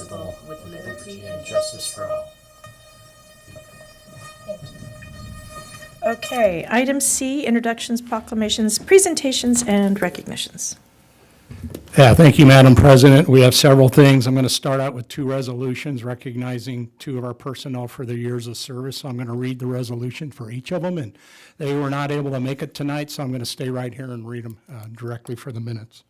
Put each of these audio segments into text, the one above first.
indivisible, with liberty and justice for all. Okay, item C, introductions, proclamations, presentations, and recognitions. Yeah, thank you, Madam President. We have several things. I'm going to start out with two resolutions recognizing two of our personnel for their years of service. So I'm going to read the resolution for each of them, and they were not able to make it tonight, so I'm going to stay right here and read them directly for the minutes.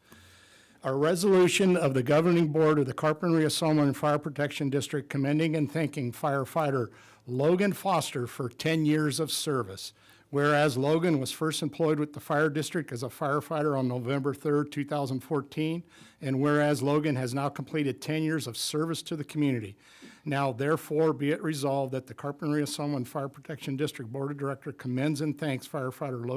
A resolution of the Governing Board of the Carpinteria-Summerland Fire Protection District commending and thanking firefighter Logan Foster for 10 years of service. Whereas Logan was first employed with the fire district as a firefighter on November 3rd, 2014, and whereas Logan has now completed 10 years of service to the community. Now therefore be it resolved that the Carpinteria-Summerland Fire Protection District Board of Directors commends and thanks firefighter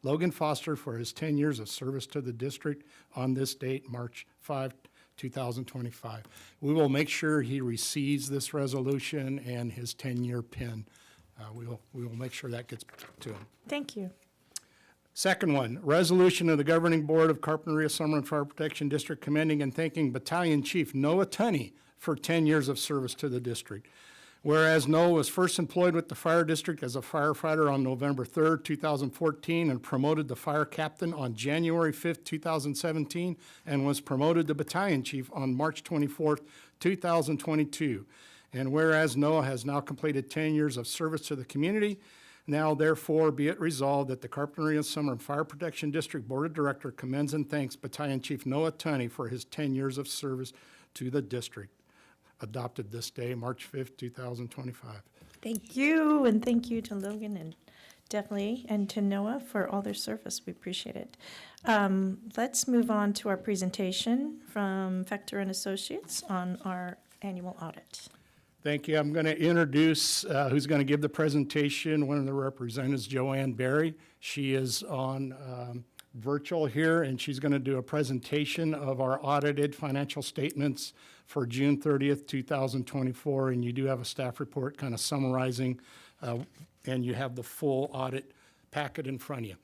Logan Foster for his 10 years of service to the district on this date, March 5, 2025. We will make sure he receives this resolution and his 10-year pin. We will make sure that gets to him. Thank you. Second one, resolution of the Governing Board of Carpinteria-Summerland Fire Protection District commending and thanking Battalion Chief Noah Tunney for 10 years of service to the district. Whereas Noah was first employed with the fire district as a firefighter on November 3rd, 2014, and promoted to fire captain on January 5th, 2017, and was promoted to battalion chief on March 24th, 2022. And whereas Noah has now completed 10 years of service to the community, now therefore be it resolved that the Carpinteria-Summerland Fire Protection District Board of Directors commends and thanks Battalion Chief Noah Tunney for his 10 years of service to the district. Adopted this day, March 5th, 2025. Thank you, and thank you to Logan and definitely, and to Noah for all their service. We appreciate it. Let's move on to our presentation from Fector and Associates on our annual audit. Thank you. I'm going to introduce who's going to give the presentation, one of the representatives, Joanne Berry. She is on virtual here, and she's going to do a presentation of our audited financial statements for June 30th, 2024, and you do have a staff report kind of summarizing, and you have the full audit packet in front of you.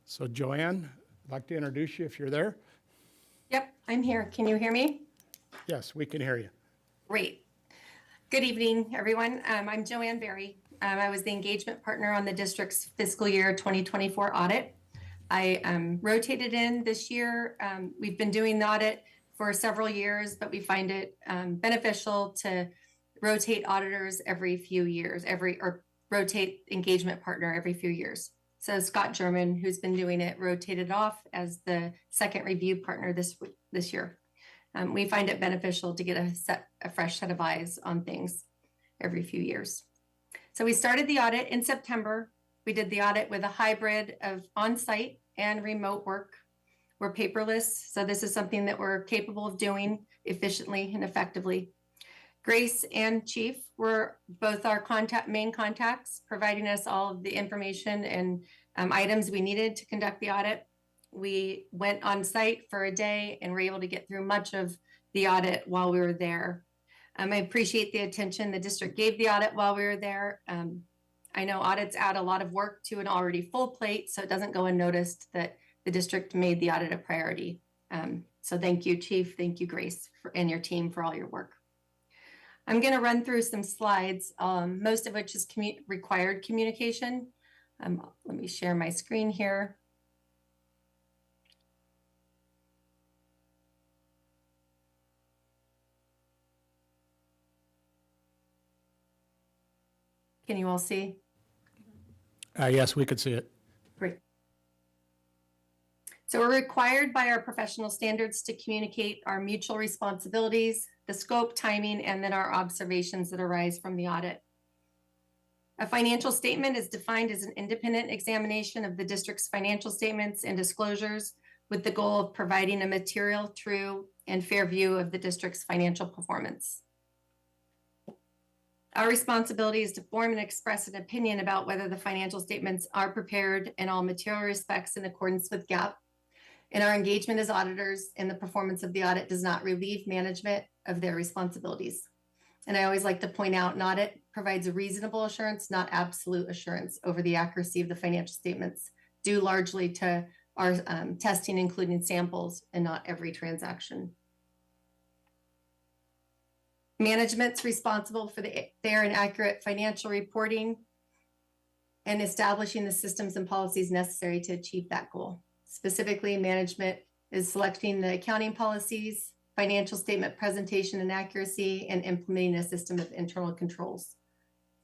So Joanne, I'd like to introduce you if you're there. Yep, I'm here. Can you hear me? Yes, we can hear you. Great. Good evening, everyone. I'm Joanne Berry. I was the engagement partner on the district's fiscal year 2024 audit. I rotated in this year. We've been doing the audit for several years, but we find it beneficial to rotate auditors every few years, or rotate engagement partner every few years. So Scott German, who's been doing it, rotated off as the second review partner this year. We find it beneficial to get a fresh set of eyes on things every few years. So we started the audit in September. We did the audit with a hybrid of on-site and remote work. We're paperless, so this is something that we're capable of doing efficiently and effectively. Grace and Chief were both our main contacts, providing us all of the information and items we needed to conduct the audit. We went on site for a day and were able to get through much of the audit while we were there. I appreciate the attention the district gave the audit while we were there. I know audits add a lot of work to an already full plate, so it doesn't go unnoticed that the district made the audit a priority. So thank you, Chief. Thank you, Grace, and your team for all your work. I'm going to run through some slides, most of which is required communication. Let me share my screen here. Can you all see? Yes, we could see it. Great. So we're required by our professional standards to communicate our mutual responsibilities, the scope, timing, and then our observations that arise from the audit. A financial statement is defined as an independent examination of the district's financial statements and disclosures with the goal of providing a material, true, and fair view of the district's financial performance. Our responsibility is to form and express an opinion about whether the financial statements are prepared in all material respects in accordance with GAAP. And our engagement as auditors in the performance of the audit does not relieve management of their responsibilities. And I always like to point out an audit provides a reasonable assurance, not absolute assurance over the accuracy of the financial statements, due largely to our testing, including samples and not every transaction. Management's responsible for the fair and accurate financial reporting and establishing the systems and policies necessary to achieve that goal. Specifically, management is selecting the accounting policies, financial statement presentation and accuracy, and implementing a system of internal controls.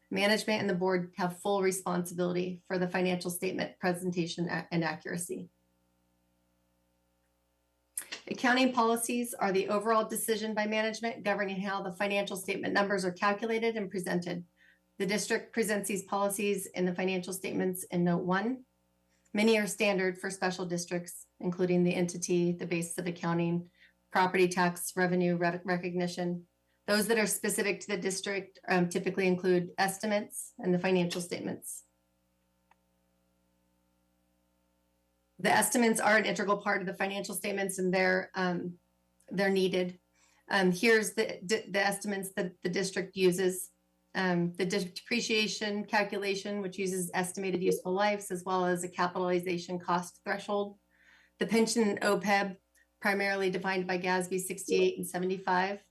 Management and the board have full responsibility for the financial statement presentation and accuracy. Accounting policies are the overall decision by management governing how the financial statement numbers are calculated and presented. The district presents these policies in the financial statements in Note 1. Many are standard for special districts, including the entity, the basis of accounting, property tax revenue recognition. Those that are specific to the district typically include estimates and the financial statements. The estimates are an integral part of the financial statements, and they're needed. Here's the estimates that the district uses. The depreciation calculation, which uses estimated useful lives, as well as a capitalization cost threshold. The pension and OPEB, primarily defined by GASB 68 and 75.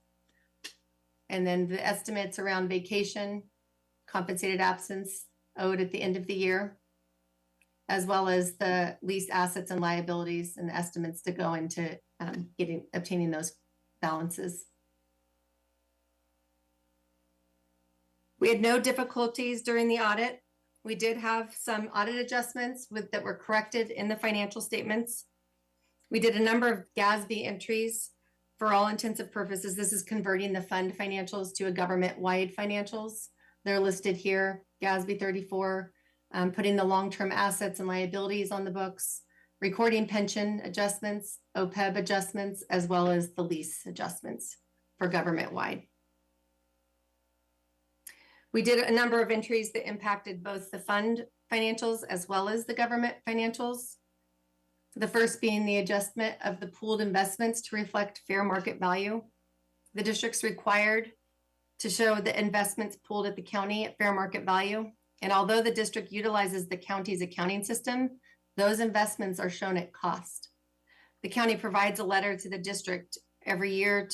And then the estimates around vacation, compensated absence owed at the end of the year, as well as the lease assets and liabilities and the estimates to go into obtaining those balances. We had no difficulties during the audit. We did have some audit adjustments that were corrected in the financial statements. We did a number of GASB entries. For all intents and purposes, this is converting the fund financials to a government-wide financials. They're listed here, GASB 34, putting the long-term assets and liabilities on the books, recording pension adjustments, OPEB adjustments, as well as the lease adjustments for government-wide. We did a number of entries that impacted both the fund financials as well as the government financials. The first being the adjustment of the pooled investments to reflect fair market value. The district's required to show the investments pooled at the county at fair market value. And although the district utilizes the county's accounting system, those investments are shown at cost. The county provides a letter to the district every year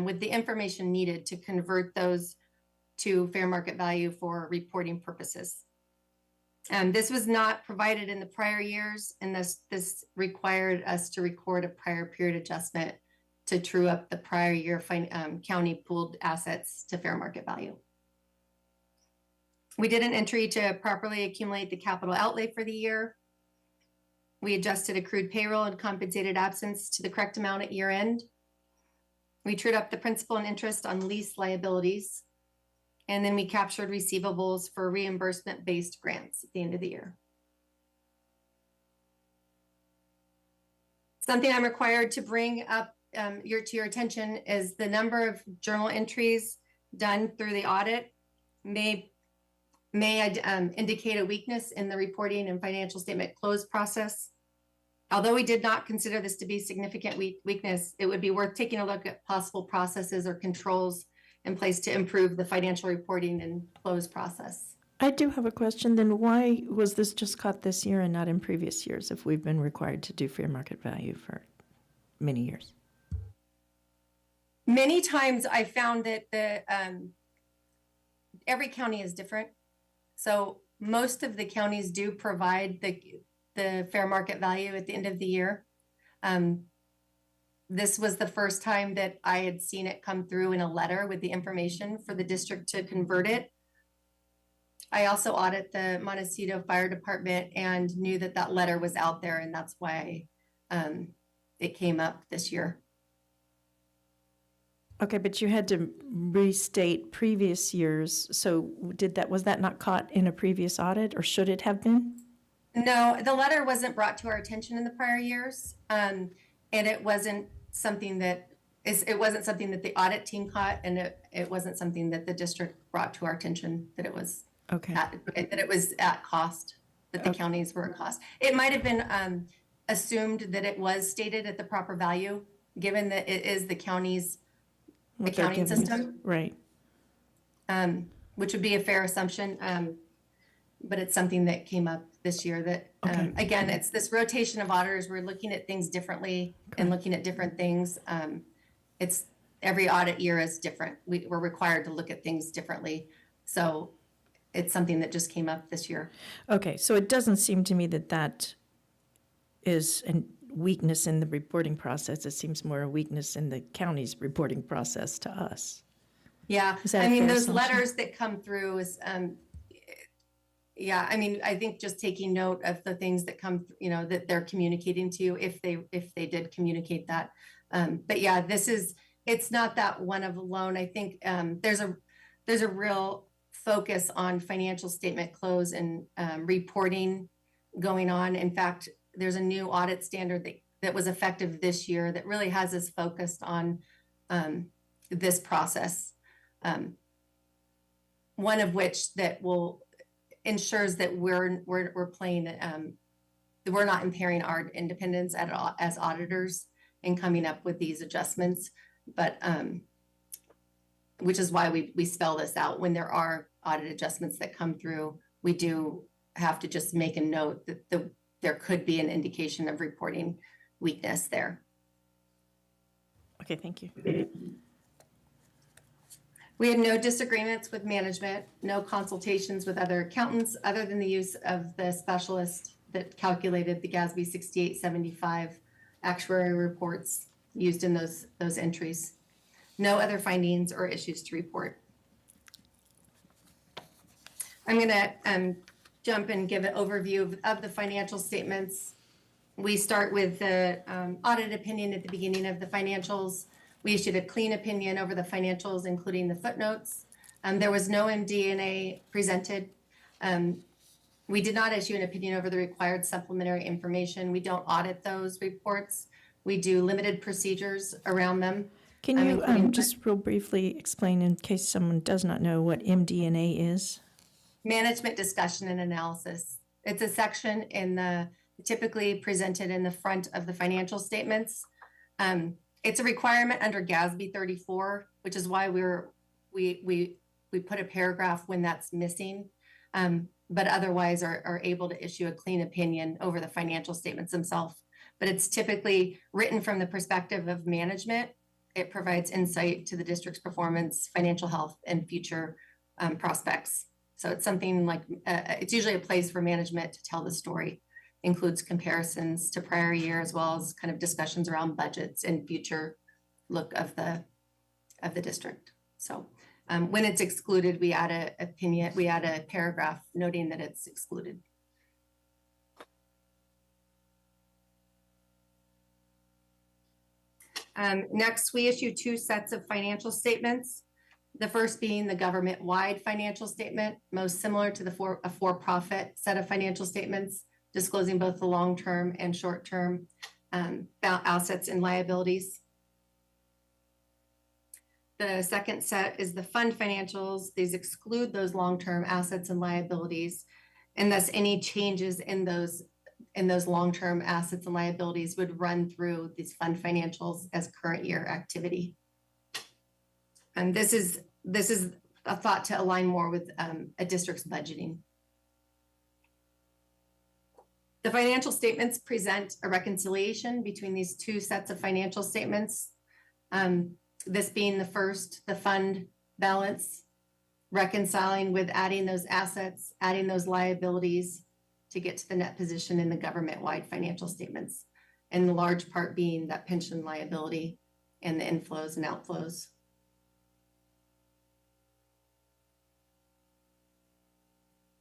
with the information needed to convert those to fair market value for reporting purposes. This was not provided in the prior years, and this required us to record a prior period adjustment to true up the prior year county pooled assets to fair market value. We did an entry to properly accumulate the capital outlay for the year. We adjusted accrued payroll and compensated absence to the correct amount at year end. We trued up the principal and interest on lease liabilities. And then we captured receivables for reimbursement-based grants at the end of the year. Something I'm required to bring up to your attention is the number of journal entries done through the audit may indicate a weakness in the reporting and financial statement close process. Although we did not consider this to be significant weakness, it would be worth taking a look at possible processes or controls in place to improve the financial reporting and close process. I do have a question. Then why was this just caught this year and not in previous years if we've been required to do fair market value for many years? Many times I found that every county is different. So most of the counties do provide the fair market value at the end of the year. This was the first time that I had seen it come through in a letter with the information for the district to convert it. I also audit the Montecito Fire Department and knew that that letter was out there, and that's why it came up this year. Okay, but you had to restate previous years. So was that not caught in a previous audit, or should it have been? No, the letter wasn't brought to our attention in the prior years, and it wasn't something that the audit team caught, and it wasn't something that the district brought to our attention that it was at cost, that the counties were at cost. It might have been assumed that it was stated at the proper value, given that it is the county's accounting system, right? Which would be a fair assumption, but it's something that came up this year that, again, it's this rotation of auditors. We're looking at things differently and looking at different things. And every audit year is different. We're required to look at things differently. So it's something that just came up this year. Okay, so it doesn't seem to me that that is a weakness in the reporting process. It seems more a weakness in the county's reporting process to us. Yeah, Is that I a mean, fair those assumption? letters that come through is, yeah, I mean, I think just taking note of the things that come, that they're communicating to you, if they did communicate that. But yeah, it's not that one of alone. I think there's a real focus on financial statement close and reporting going on. In fact, there's a new audit standard that was effective this year that really has us focused on this process. One of which that will ensures that we're playing that we're not impairing our independence at all as auditors in coming up with these adjustments, but which is why we spell this out. When there are audit adjustments that come through, we do have to just make a note that there could be an indication of reporting weakness there. Okay, thank you. We had no disagreements with management, no consultations with other accountants, other than the use of the specialist that calculated the GASB 6875 actuary reports used in those entries. No other findings or issues to report. I'm going to jump and give an overview of the financial statements. We start with the audit opinion at the beginning of the financials. We issued a clean opinion over the financials, including the footnotes. There was no MD&A presented. We did not issue an opinion over the required supplementary information. We don't audit those reports. We do limited procedures around them. Can you just real briefly explain, in case someone does not know, what MD&A is? Management discussion and analysis. It's a section typically presented in the front of the financial statements. It's a requirement under GASB 34, which is why we put a paragraph when that's missing, but otherwise are able to issue a clean opinion over the financial statements themselves. But it's typically written from the perspective of management. It provides insight to the district's performance, financial health, and future prospects. So it's something like, it's usually a place for management to tell the story. Includes comparisons to prior year, as well as kind of discussions around budgets and future look of the district. So when it's excluded, we add a paragraph noting that it's excluded. Next, we issue two sets of financial statements. The first being the government-wide financial statement, most similar to a for-profit set of financial statements, disclosing both the long-term and short-term assets and liabilities. The second set is the fund financials. These exclude those long-term assets and liabilities, and thus any changes in those long-term assets and liabilities would run through these fund financials as current year activity. And this is a thought to align more with a district's budgeting. The financial statements present a reconciliation between these two sets of financial statements. This being the first, the fund balance, reconciling with adding those assets, adding those liabilities to get to the net position in the government-wide financial statements, and the large part being that pension liability and the inflows and outflows.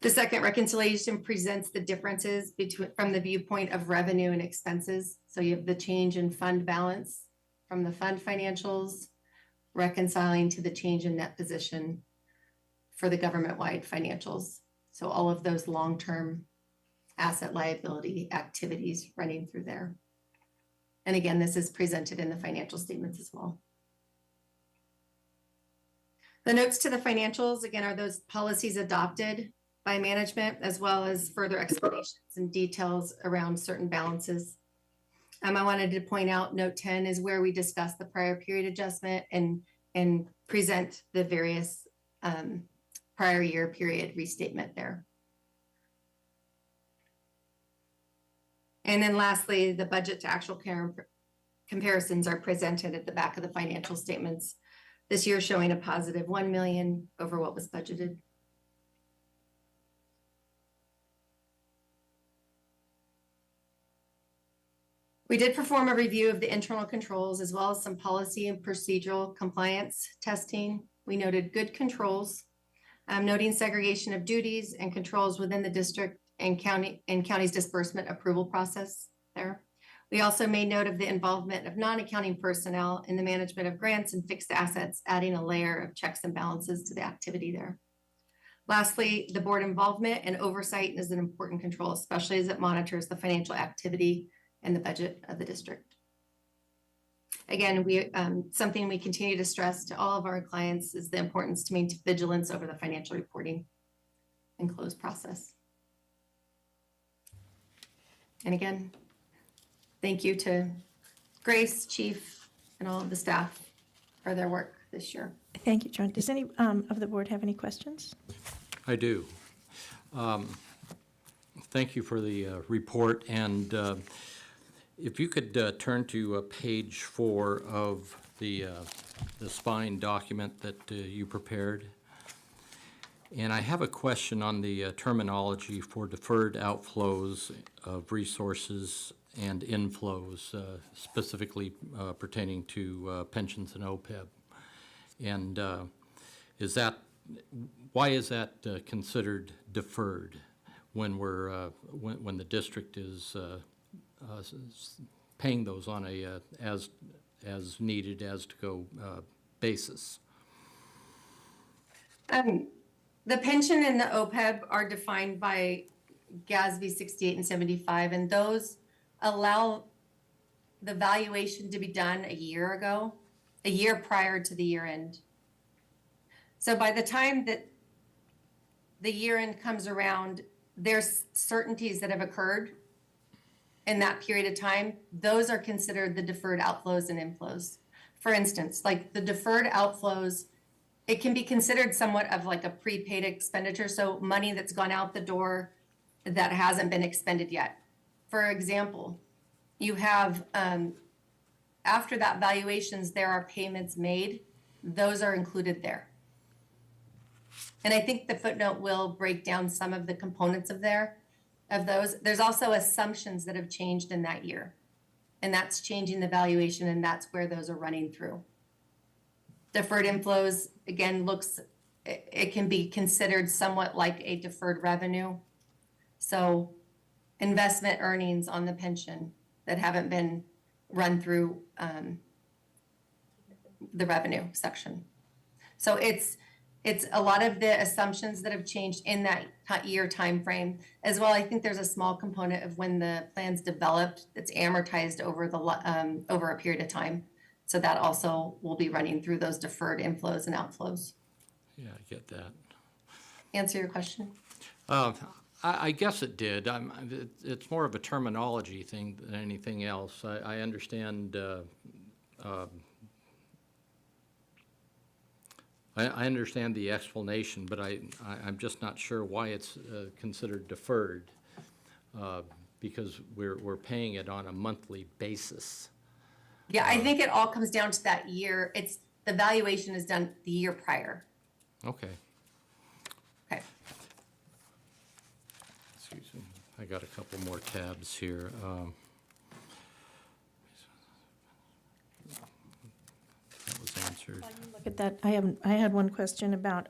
The second reconciliation presents the differences from the viewpoint of revenue and expenses. So you have the change in fund balance from the fund financials, reconciling to the change in net position for the government-wide financials. So all of those long-term asset liability activities running through there. And again, this is presented in the financial statements as well. The notes to the financials, again, are those policies adopted by management, as well as further explanations and details around certain balances. I wanted to point out note 10 is where we discuss the prior period adjustment and present the various prior year period restatement there. And then lastly, the budget to actual comparisons are presented at the back of the financial statements. This year showing a positive 1 million over what was budgeted. We did perform a review of the internal controls as well as some policy and procedural compliance testing. We noted good controls, noting segregation of duties and controls within the district and county's disbursement approval process there. We also made note of the involvement of non-accounting personnel in the management of grants and fixed assets, adding a layer of checks and balances to the activity there. Lastly, the board involvement and oversight is an important control, especially as it monitors the financial activity and the budget of the district. Again, something we continue to stress to all of our clients is the importance to maintain vigilance over the financial reporting and close process. And again, thank you to Grace, Chief, and all of the staff for their work this year. Thank you, Joan. Does any of the board have any questions? I do. Thank you for the report, and if you could turn to page 4 of the spine document that you prepared. And I have a question on the terminology for deferred outflows of resources and inflows, specifically pertaining to pensions and OPEB. And why is that considered deferred when when the district is paying those on a as needed, as to go basis? The pension and the OPEB are defined by GASB 68 and 75, and those allow the valuation to be done a year prior to the year end. So by the time that the year end comes around, there's certainties that have occurred in that period of time. Those are considered the deferred outflows and inflows. For instance, like the deferred outflows, it can be considered somewhat of like a prepaid expenditure. So money that's gone out the door that hasn't been expended yet. For example, you have, after that valuations, there are payments made. Those are included there. And I think the footnote will break down some of the components of those. There's also assumptions that have changed in that year. And that's changing the valuation, and that's where those are running through. Deferred inflows, again, it can be considered somewhat like a deferred revenue. So investment earnings on the pension that haven't been run through the revenue section. So it's a lot of the assumptions that have changed in that year time frame as well. I think there's a small component of when the plan's developed that's amortized over over a period of time. So that also will be running through those deferred inflows and outflows. Yeah, I get that. Answer your question? I guess it did. It's more of a terminology thing than anything else. I understand. I understand the explanation, but I'm just not sure why it's considered deferred, because we're paying it on a monthly basis. Yeah, I think it all comes down to that year. The valuation is done the year prior. Okay. Okay. Excuse me. I got a couple more tabs here. That was answered. Look at that. I had one question about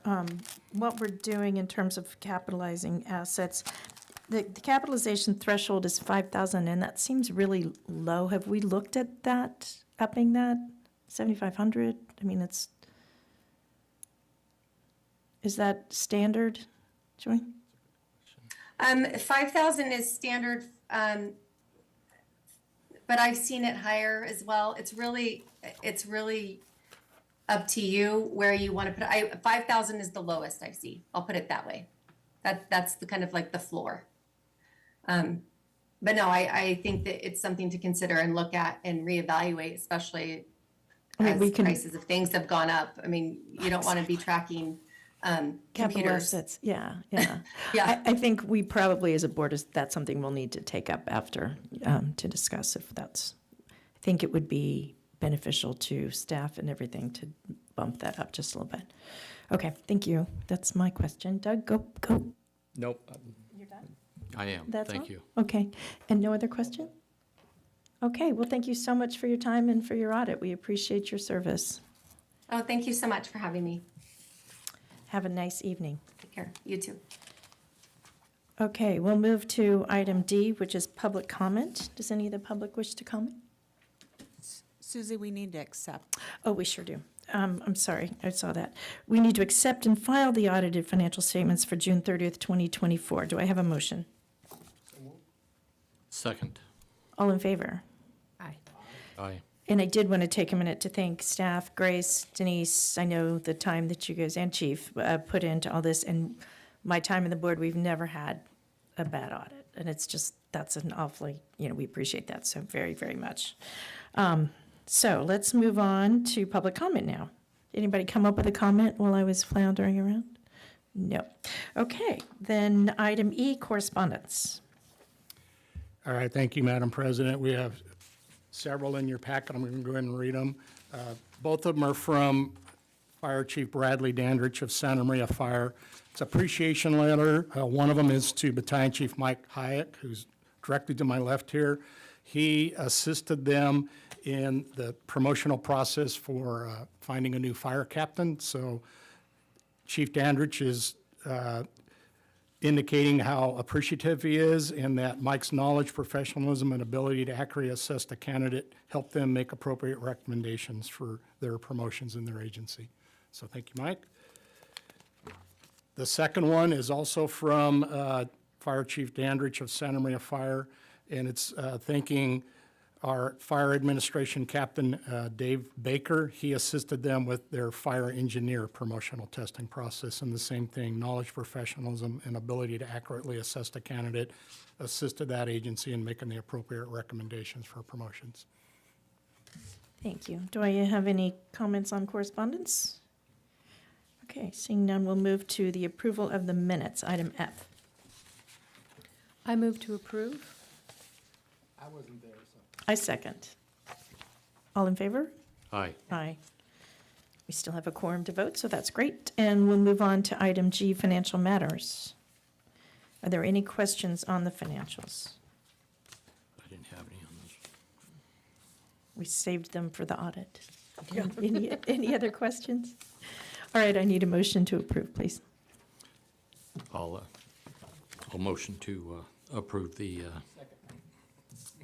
what we're doing in terms of capitalizing assets. The capitalization threshold is 5,000, and that seems really low. Have we looked at that, upping that, 7,500? I mean, is that standard, Joy? 5,000 is standard, but I've seen it higher as well. It's really up to you where you want to put it. 5,000 is the lowest I see. I'll put it that way. That's the kind of like the floor. But no, I think that it's something to consider and look at and reevaluate, especially as prices of things have gone up. I mean, you don't want to be tracking Capital computers. assets, yeah, yeah. Yeah. I think we probably, as a board, that's something we'll need to take up after, to discuss if that's, I think it would be beneficial to staff and everything to bump that up just a little bit. Okay, thank you. That's my question. Doug, go. Nope. You're done? I am. That's Thank all? you. Okay, and no other question? Okay, well, thank you so much for your time and for your audit. We appreciate your service. Oh, thank you so much for having me. Have a nice evening. Take care. You too. Okay, we'll move to item D, which is public comment. Does any of the public wish to comment? Susie, we need to accept. Oh, we sure do. I'm sorry, I saw that. We need to accept and file the audited financial statements for June 30th, 2024. Do I have a motion? Second. All in favor? Aye. Aye. And I did want to take a minute to thank staff, Grace, Denise. I know the time that you guys and Chief put into all this, and my time on the board, we've never had a bad audit. And it's just, that's an awfully, we appreciate that so very, very much. So let's move on to public comment now. Anybody come up with a comment while I was floundering around? No. Okay, then item E, correspondence. All right, thank you, Madam President. We have several in your packet. I'm going to go ahead and read them. Both of them are from Fire Chief Bradley Dandridge of Santa Maria Fire. It's appreciation letter. One of them is to Battalion Chief Mike Hayek, who's directly to my left here. He assisted them in the promotional process for finding a new fire captain. So Chief Dandridge is indicating how appreciative he is and that Mike's knowledge, professionalism, and ability to accurately assess the candidate helped them make appropriate recommendations for their promotions in their agency. So thank you, Mike. The second one is also from Fire Chief Dandridge of Santa Maria Fire, and it's thanking our fire administration captain, Dave Baker. He assisted them with their fire engineer promotional testing process, and the same thing, knowledge, professionalism, and ability to accurately assess the candidate, assisted that agency in making the appropriate recommendations for promotions. Thank you. Do I have any comments on correspondence? Okay, seeing none, we'll move to the approval of the minutes, item F. I move to approve. I wasn't there, so. I second. All in favor? Aye. Aye. We still have a quorum to vote, so that's great. And we'll move on to item G, financial matters. Are there any questions on the financials? I didn't have any on this. We saved them for the audit. Any other questions? All right, I need a motion to approve, please. I'll motion to approve the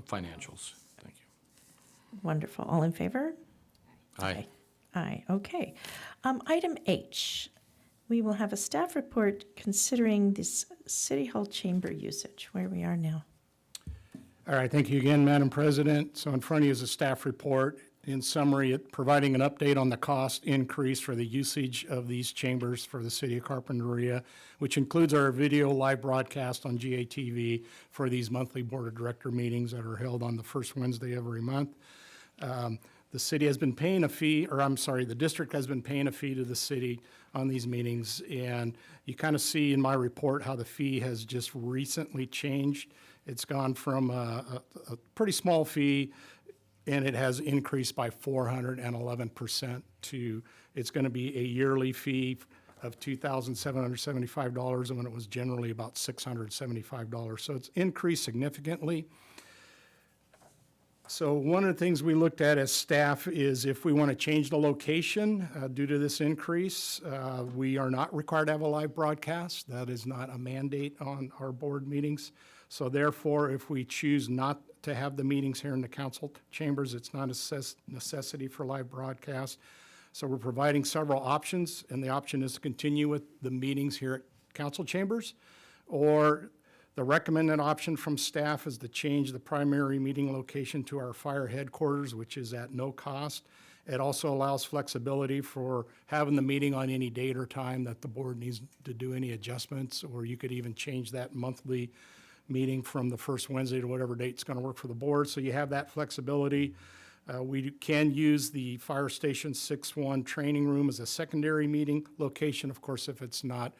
financials. Thank you. Wonderful. All in favor? Aye. Aye, okay. Item H, we will have a staff report considering this City Hall chamber usage, where we are now. All right, thank you again, Madam President. So in front of you is a staff report. In summary, providing an update on the cost increase for the usage of these chambers for the city of Carpinteria, which includes our video live broadcast on GATV for these monthly Board of Director meetings that are held on the first Wednesday every month. The city has been paying a fee, the district has been paying a fee to the city on these meetings. And you kind of see in my report how the fee has just recently changed. It's gone from a pretty small fee, and it has increased by 411% to, it's going to be a yearly fee of $2,775, and when it was generally about $675. So it's increased significantly. So one of the things we looked at as staff is if we want to change the location due to this increase, we are not required to have a live broadcast. That is not a mandate on our board meetings. So therefore, if we choose not to have the meetings here in the council chambers, it's not a necessity for live broadcast. So we're providing several options, and the option is to continue with the meetings here at council chambers, or the recommended option from staff is to change the primary meeting location to our fire headquarters, which is at no cost. It also allows flexibility for having the meeting on any date or time that the board needs to do any adjustments, or you could even change that monthly meeting from the first Wednesday to whatever date's going to work for the board. So you have that flexibility. We can use the Fire Station 6-1 training room as a secondary meeting location, of course, if it's not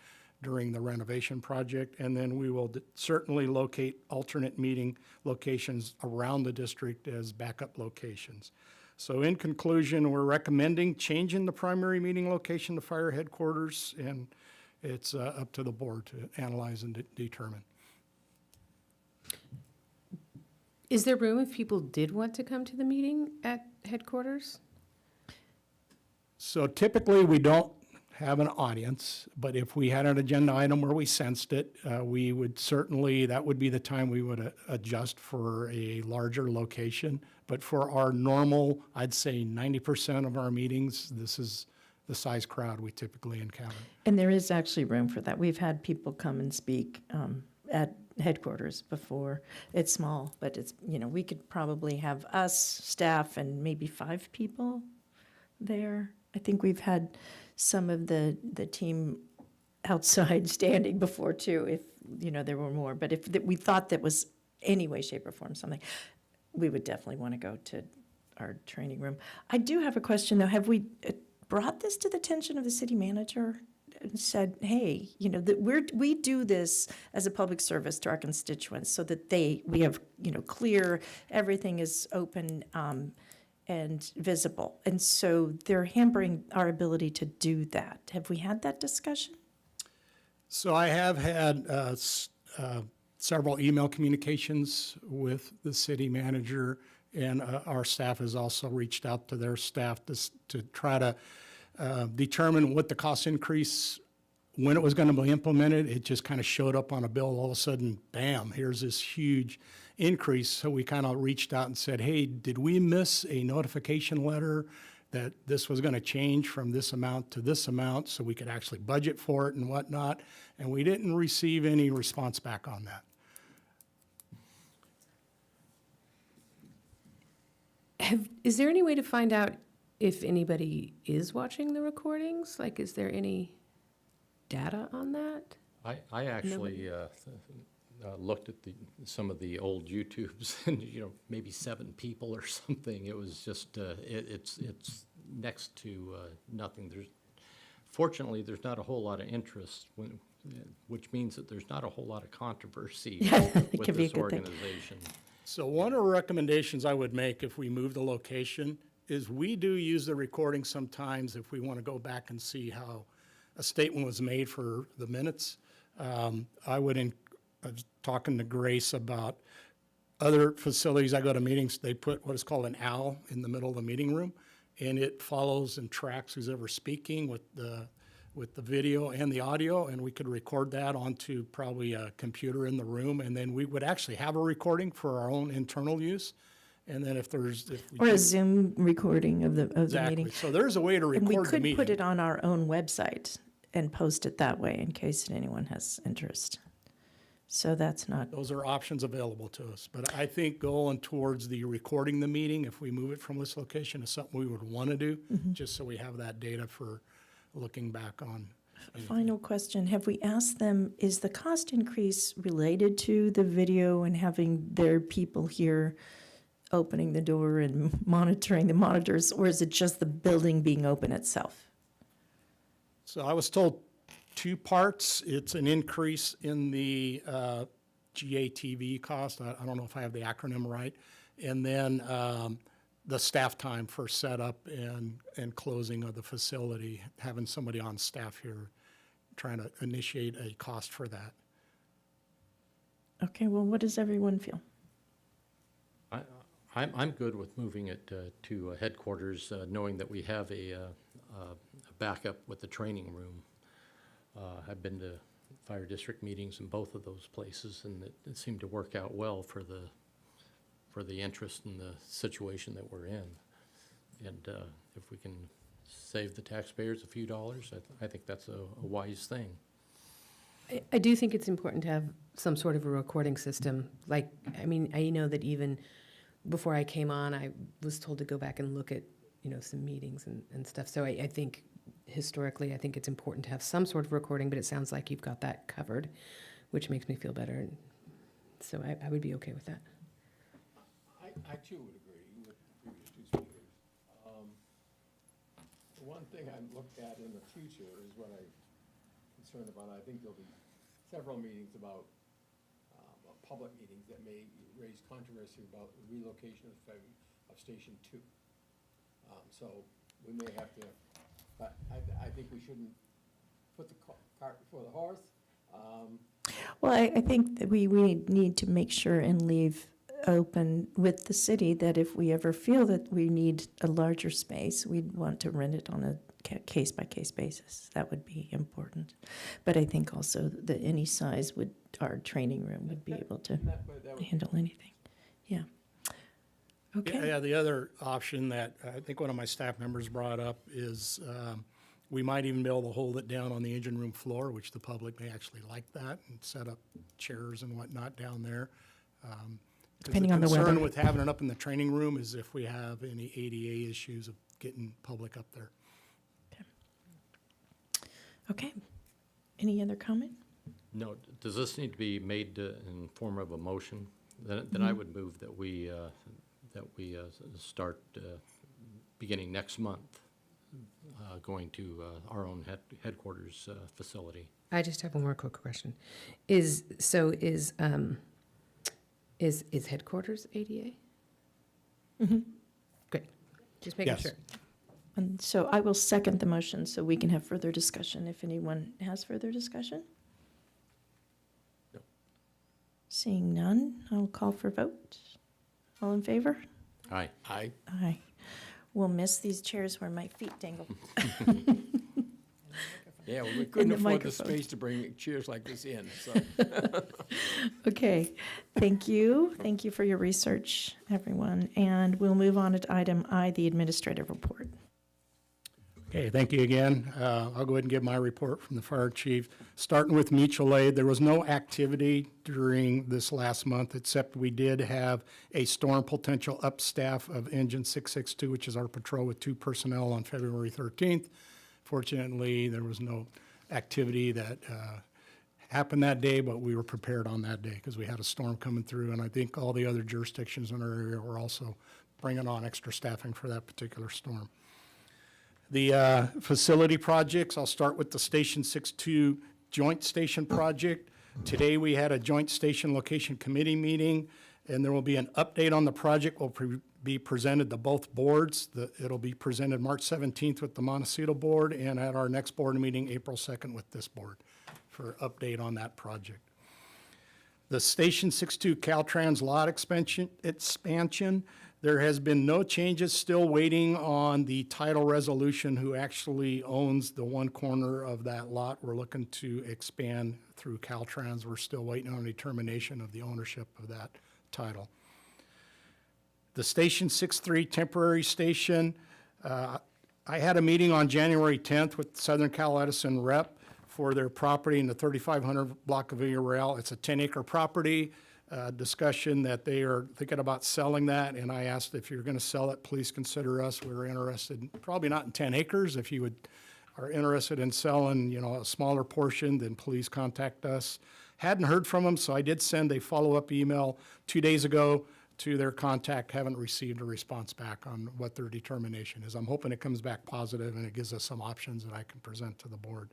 during the renovation project. And then we will certainly locate alternate meeting locations around the district as backup locations. So in conclusion, we're recommending changing the primary meeting location to fire headquarters, and it's up to the board to analyze and determine. Is there room if people did want to come to the meeting at headquarters? So typically, we don't have an audience, but if we had an agenda item where we sensed it, we would certainly, that would be the time we would adjust for a larger location. But for our normal, I'd say 90% of our meetings, this is the size crowd we typically encounter. And there is actually room for that. We've had people come and speak at headquarters before. It's small, but it's, we could probably have us, staff, and maybe 5 people there. I think we've had some of the team outside standing before too, if, there were more. But if we thought that was any way, shape, or form something, we would definitely want to go to our training room. I do have a question, though. Have we brought this to the attention of the city manager and said, hey, that we do this as a public service to our constituents so that we have, clear, everything is open, and visible. And so they're hampering our ability to do that. Have we had that discussion? So I have had several email communications with the city manager, and our staff has also reached out to their staff to try to determine what the cost increase, when it was going to be implemented. It just kind of showed up on a bill. All of a sudden, bam, here's this huge increase. So we kind of reached out and said, hey, did we miss a notification letter that this was going to change from this amount to this amount so we could actually budget for it and whatnot? And we didn't receive any response back on that. Is there any way to find out if anybody is watching the recordings? Like, is there any data on that? I actually looked at some of the old YouTubes, and maybe 7 people or something. It was just it's next to nothing. Fortunately, there's not a whole lot of interest, which means that there's not a whole lot of controversy with could be a this good thing. organization. So one of the recommendations I would make if we move the location is we do use the recording sometimes if we want to go back and see how a statement was made for the minutes. I was talking to Grace about other facilities. I go to meetings, they put what is called an owl in the middle of the meeting room, and it follows and tracks who's ever speaking with the video and the audio, and we could record that onto probably a computer in the room, and then we would actually have a recording for our own internal use. And then if we Or a do- Zoom recording of the Exactly. meeting. So there's a way to And we record the could meeting. put it on our own website and post it that way in case anyone has interest. So that's not, Those are options available to us. But I think going towards the recording the meeting, if we move it from this location, is something we would want to do, just so we have that data for looking back on. final question. Have we asked them, is the cost increase related to the video and having their people here opening the door and monitoring the monitors, or is it just the building being open itself? So I was told 2 parts. It's an increase in the GATV cost. I don't know if I have the acronym right. And then the staff time for setup and closing of the facility, having somebody on staff here trying to initiate a cost for that. Okay, well, what does everyone feel? I'm good with moving it to headquarters, knowing that we have a backup with the training room. I've been to fire district meetings in both of those places, and it seemed to work out well for the interest in the situation that we're in. And if we can save the taxpayers a few dollars, I think that's a wise thing. I do think it's important to have some sort of a recording system. I know that even before I came on, I was told to go back and look at, some meetings and stuff. So I think historically, I think it's important to have some sort of recording, but it sounds like you've got that covered, which makes me feel better. And so I would be okay with that. I too would agree with the previous 2 speakers. The one thing I looked at in the future is what I concerned about. I think there'll be several meetings about, public meetings that may raise controversy about the relocation of Station 2. So we may have to, but I think we shouldn't put the cart before the horse. Well, I think that we need to make sure and leave open with the city that if we ever feel that we need a larger space, we'd want to rent it on a case-by-case basis. That would be important. But I think also that any size our training room would be able to That would- handle anything. Yeah. Okay. Yeah, the other option that I think one of my staff members brought up is we might even be able to hold it down on the engine room floor, which the public may actually like that, and set up chairs and whatnot down there. 'Cause Depending on the The weather. concern with having it up in the training room is if we have any ADA issues of getting public up there. Okay. Any other comment? No, does this need to be made in form of a motion? Then I would move that we start beginning next month, going to our own headquarters facility. I just have one more quick question. Is headquarters ADA? Mm-hmm. Great. Just making Yes. sure. And so I will second the motion so we can have further discussion if anyone has further discussion. No. Seeing none, I'll call for vote. All in favor? Aye. I Aye. We'll miss these chairs where my feet dangle. Yeah, well, we couldn't the afford the microphone. space to bring chairs like this in, so. Okay, thank you. Thank you for your research, everyone. And we'll move on to item I, the administrative report. Okay, thank you again. I'll go ahead and give my report from the fire chief. Starting with mutual aid, there was no activity during this last month, except we did have a storm potential up staff of Engine 662, which is our patrol with 2 personnel on February 13th. Fortunately, there was no activity that happened that day, but we were prepared on that day because we had a storm coming through, and I think all the other jurisdictions in our area were also bringing on extra staffing for that particular storm. The facility projects, I'll start with the Station 62 Joint Station Project. Today, we had a Joint Station Location Committee meeting, and there will be an update on the project will be presented to both boards. It'll be presented March 17th with the Montecito Board, and at our next board meeting, April 2nd with this board for update on that project. The Station 62 Caltrans lot expansion, there has been no changes, still waiting on the title resolution who actually owns the one corner of that lot. We're looking to expand through Caltrans. We're still waiting on determination of the ownership of that title. The Station 63 temporary station, I had a meeting on January 10th with Southern Cal Edison rep for their property in the 3500 block of Villarreal. It's a 10-acre property. Discussion that they are thinking about selling that, and I asked if you're going to sell it, please consider us. We're interested, probably not in 10 acres. If you are interested in selling, a smaller portion, then please contact us. Hadn't heard from them, so I did send a follow-up email 2 days ago to their contact. Haven't received a response back on what their determination is. I'm hoping it comes back positive and it gives us some options that I can present to the board.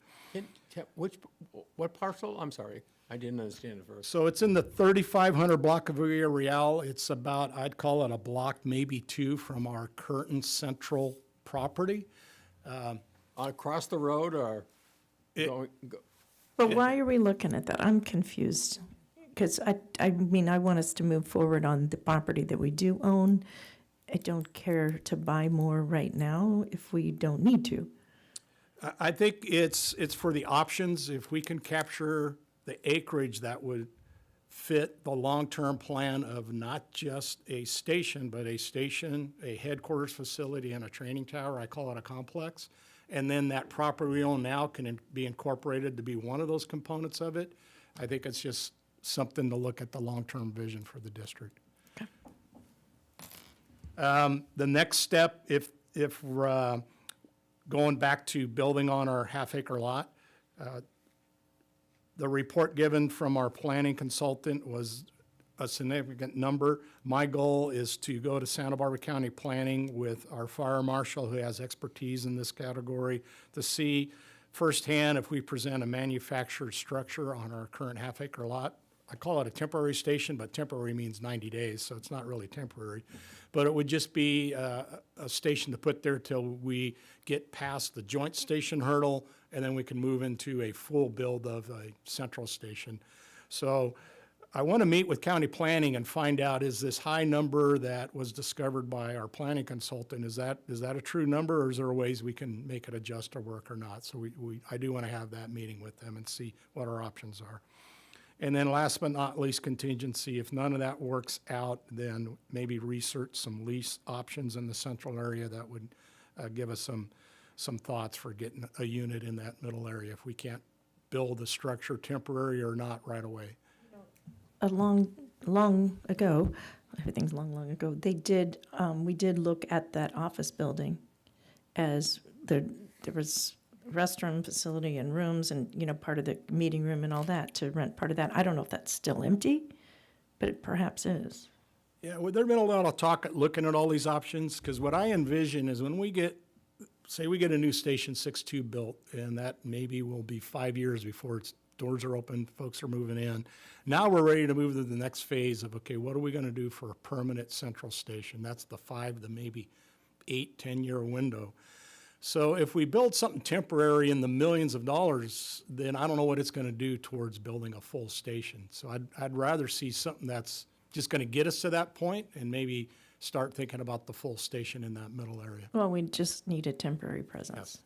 What parcel? I'm sorry, I didn't understand it first. So it's in the 3500 block of Villarreal. It's about, I'd call it a block, maybe 2 from our Curtin Central property. Across the road or going? But why are we looking at that? I'm confused. Because I mean, I want us to move forward on the property that we do own. I don't care to buy more right now if we don't need to. I think it's for the options. If we can capture the acreage that would fit the long-term plan of not just a station, but a station, a headquarters facility, and a training tower. I call it a complex. And then that property we own now can be incorporated to be one of those components of it. I think it's just something to look at the long-term vision for the district. The next step, if we're going back to building on our half-acre lot, the report given from our planning consultant was a significant number. My goal is to go to Santa Barbara County Planning with our fire marshal who has expertise in this category to see firsthand if we present a manufactured structure on our current half-acre lot. I call it a temporary station, but temporary means 90 days, so it's not really temporary. But it would just be a station to put there till we get past the joint station hurdle, and then we can move into a full build of a central station. So I want to meet with county planning and find out, is this high number that was discovered by our planning consultant, is that a true number, or is there ways we can make it adjust or work or not? So I do want to have that meeting with them and see what our options are. And then last but not least, contingency. If none of that works out, then maybe research some lease options in the central area that would give us some thoughts for getting a unit in that middle area if we can't build the structure temporary or not right away. Long ago, everything's long ago, we did look at that office building as there was restroom facility and rooms and, part of the meeting room and all that, to rent part of that. I don't know if that's still empty, but it perhaps is. Yeah, well, there's been a lot of talk looking at all these options, because what I envision is when we get, say we get a new Station 6-2 built, and that maybe will be 5 years before its doors are open, folks are moving in. Now we're ready to move to the next phase of, okay, what are we gonna do for a permanent central station? That's the 5 to maybe 8-10 year window. So if we build something temporary in the millions of dollars, then I don't know what it's going to do towards building a full station. So I'd rather see something that's just going to get us to that point and maybe start thinking about the full station in that middle area. Well, we just need a temporary presence.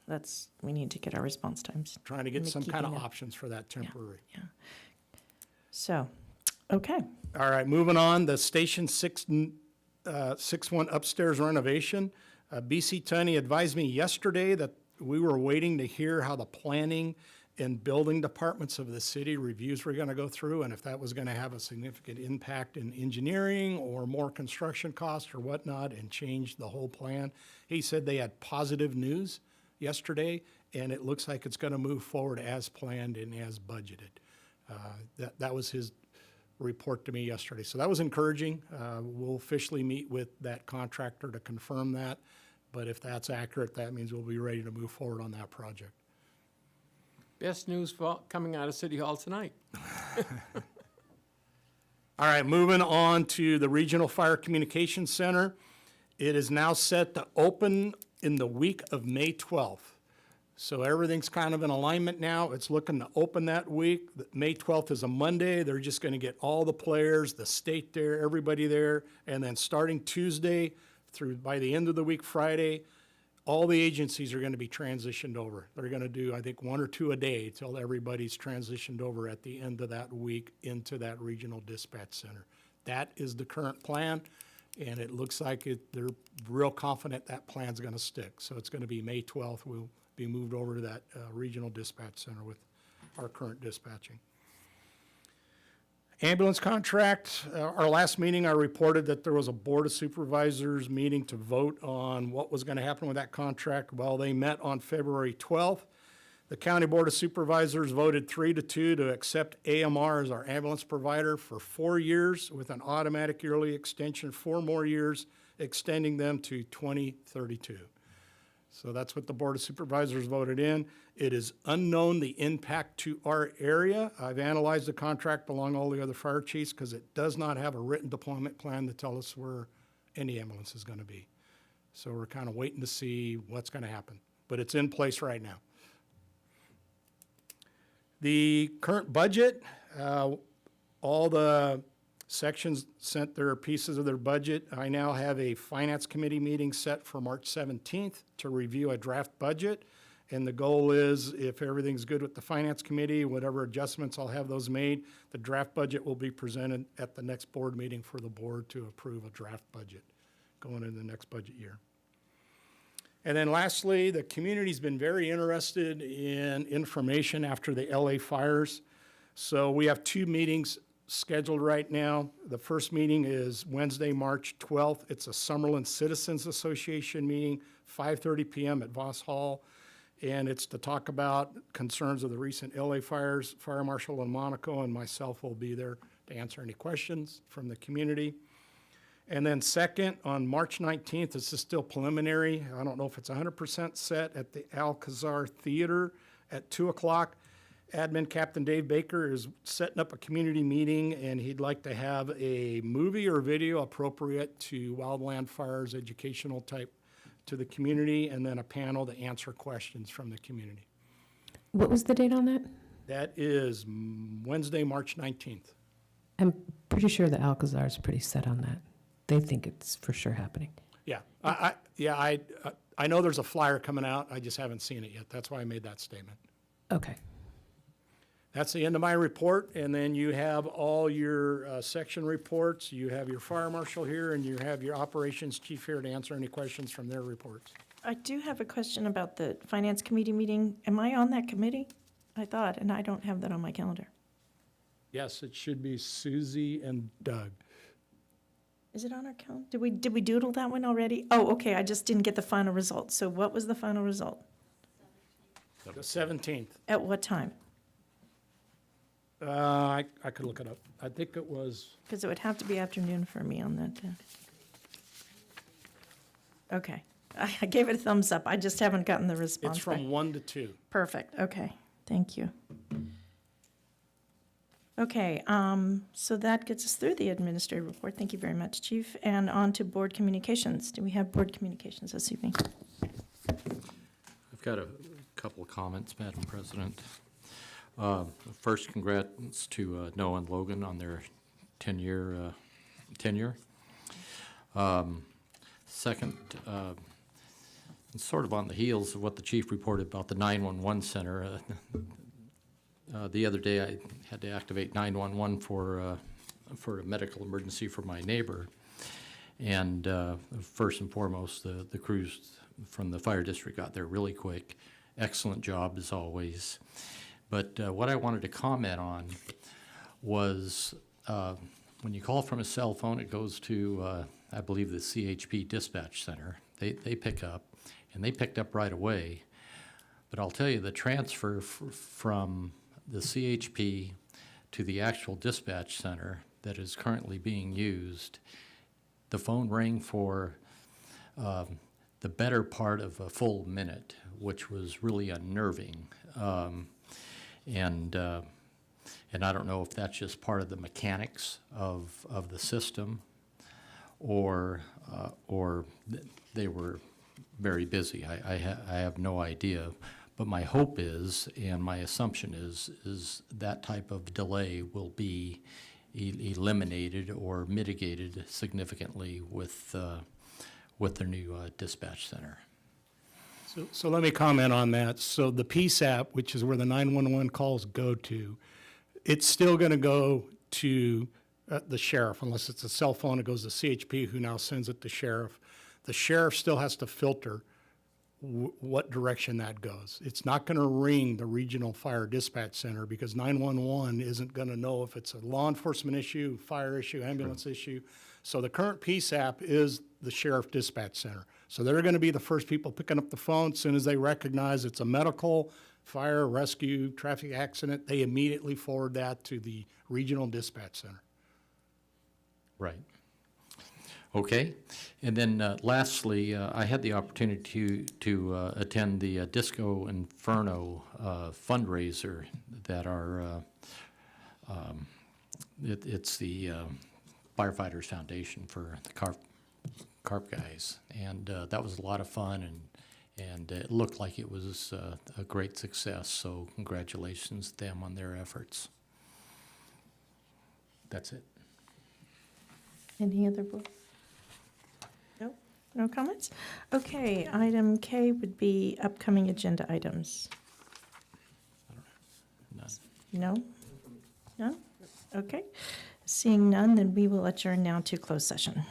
We need to get our response times. Trying to get some kind of keeping up. options for that temporary. Yeah. So, okay. All right, moving on, the Station 61 upstairs renovation. BC Tunney advised me yesterday that we were waiting to hear how the planning and building departments of the city reviews were going to go through, and if that was going to have a significant impact in engineering or more construction costs or whatnot and change the whole plan. He said they had positive news yesterday, and it looks like it's going to move forward as planned and as budgeted. That was his report to me yesterday. So that was encouraging. We'll officially meet with that contractor to confirm that. But if that's accurate, that means we'll be ready to move forward on that project. Best news coming out of City Hall tonight. All right, moving on to the Regional Fire Communications Center. It is now set to open in the week of May 12th. So everything's kind of in alignment now. It's looking to open that week. May 12th is a Monday. They're just going to get all the players, the state there, everybody there. And then starting Tuesday through by the end of the week, Friday, all the agencies are going to be transitioned over. They're going to do, I think, 1 or 2 a day till everybody's transitioned over at the end of that week into that regional dispatch center. That is the current plan, and it looks like they're real confident that plan's going to stick. So it's going to be May 12th. We'll be moved over to that regional dispatch center with our current dispatching. Ambulance contract, our last meeting, I reported that there was a Board of Supervisors meeting to vote on what was going to happen with that contract. Well, they met on February 12th. The County Board of Supervisors voted 3-2 to accept AMR as our ambulance provider for 4 years with an automatic yearly extension, 4 more years, extending them to 2032. So that's what the Board of Supervisors voted in. It is unknown the impact to our area. I've analyzed the contract along all the other fire chiefs because it does not have a written deployment plan to tell us where any ambulance is going to be. So we're kind of waiting to see what's going to happen. But it's in place right now. The current budget, all the sections sent their pieces of their budget. I now have a Finance Committee meeting set for March 17th to review a draft budget. And the goal is, if everything's good with the Finance Committee, whatever adjustments, I'll have those made. The draft budget will be presented at the next board meeting for the board to approve a draft budget going into the next budget year. And then lastly, the community's been very interested in information after the LA fires. So we have 2 meetings scheduled right now. The first meeting is Wednesday, March 12th. It's a Summerland Citizens Association meeting, 5:30 p.m. at Voss Hall. And it's to talk about concerns of the recent LA fires. Fire Marshal in Monaco and myself will be there to answer any questions from the community. And then second, on March 19th, this is still preliminary. I don't know if it's 100% set at the Alcazar Theater at 2 o'clock. Admin Captain Dave Baker is setting up a community meeting, and he'd like to have a movie or video appropriate to wildland fires, educational type to the community, and then a panel to answer questions from the community. What was the date on that? That is Wednesday, March 19th. I'm pretty sure the Alcazar is pretty set on that. They think it's for sure happening. Yeah, I know there's a flyer coming out. I just haven't seen it yet. That's why I made that statement. Okay. That's the end of my report, and then you have all your section reports. You have your fire marshal here, and you have your operations chief here to answer any questions from their reports. I do have a question about the finance committee meeting. Am I on that committee? I thought, and I don't have that on my calendar. Yes, it should be Susie and Doug. Is it on our calendar? Did we doodle that one already? Oh, okay, I just didn't get the final result. So what was the final result? The 17th. At what time? I could look it up. I think it was, Because it would have to be afternoon for me on that. Okay, I gave it a thumbs up. I just haven't gotten the response it's back. from 1 to 2. Perfect, okay, thank you. Okay, so that gets us through the administrative report. Thank you very much, Chief. And on to board communications. Do we have board communications this evening? I've got a couple of comments, Madam President. First, congrats to Noah and Logan on their 10-year tenure. Second, sort of on the heels of what the chief reported about the 911 center, the other day I had to activate 911 for a medical emergency for my neighbor. And first and foremost, the crews from the fire district got there really quick. Excellent job as always. But what I wanted to comment on was when you call from a cell phone, it goes to, I believe, the CHP dispatch center. They pick up, and they picked up right away. But I'll tell you, the transfer from the CHP to the actual dispatch center that is currently being used, the phone rang for the better part of a full minute, which was really unnerving. And I don't know if that's just part of the mechanics of the system, or they were very busy. I have no idea, but my hope is, and my assumption is that type of delay will be eliminated or mitigated significantly with their new dispatch center. So let me comment on that. So the PSAP, which is where the 911 calls go to, it's still going to go to the sheriff. Unless it's a cell phone, it goes to CHP, who now sends it to sheriff. The sheriff still has to filter what direction that goes. It's not going to ring the regional fire dispatch center because 911 isn't going to know if it's a law enforcement issue, fire issue, ambulance issue. So the current PSAP is the sheriff dispatch center. So they're going to be the first people picking up the phone. As soon as they recognize it's a medical, fire, rescue, traffic accident, they immediately forward that to the regional dispatch center. Right. Okay. And then lastly, I had the opportunity to attend the Disco Inferno fundraiser that it's the Firefighters Foundation for the Carp guys. And that was a lot of fun, and it looked like it was a great success. So congratulations to them on their efforts. That's it. Any other board? No? No comments? Okay, item K would be upcoming agenda items. None. No? None? Okay. Seeing none, then we will adjourn now to closed session.